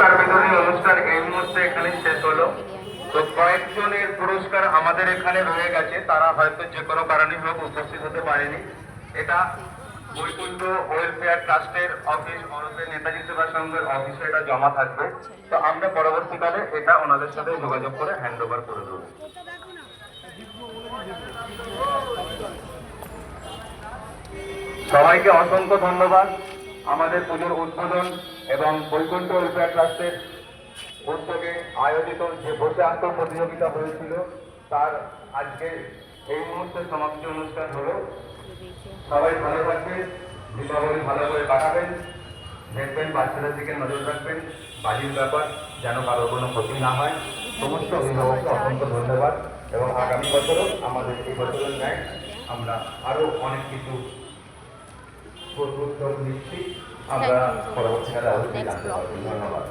পুরস্কার বিতরণী অনুষ্ঠান এই মুহূর্তে এখানে শেষ হলো। তো কয়েকজনের পুরস্কার আমাদের এখানে রয়ে গেছে, তারা হয়তো যে কোনো কারণে হোক উপস্থিত হতে পারেনি। এটা বৈকুণ্ঠ ওয়েলফেয়ার ট্রাস্টের অফিস অনুপে নেতাজি সেবা সংঘের অফিসে এটা জমা থাকবে। তো আমরা পরবর্তীকালে এটা ওনাদের সাথে যোগাযোগ করে হ্যান্ড ওভার করে দেবো। সবাইকে অসংখ্য ধন্যবাদ। আমাদের পুজোর উদ্বোধন এবং বৈকুণ্ঠ ওয়েলফেয়ার ট্রাস্টের উদ্যোগে আয়োজিত যে বসে আঁকো প্রতিযোগিতা হয়েছিল তার আজকে এই মুহূর্তে সমাপ্তি অনুষ্ঠান হলো। সবাই ভালো থাকবেন, দীপাবলি ভালো করে কাটাবেন, দেখবেন বাচ্চাদের দিকে নজর রাখবেন, বাড়ির ব্যাপার যেন কারোর কোনো ক্ষতি না হয়। সমস্ত অভিভাবককে অসংখ্য ধন্যবাদ এবং আগামী বছরও আমাদের এই বছরের ন্যায় আমরা আরো অনেক কিছু উদ্যোগ নিচ্ছি। আমরা পরবর্তীকালে অবশ্যই জানতে পারবো। ধন্যবাদ।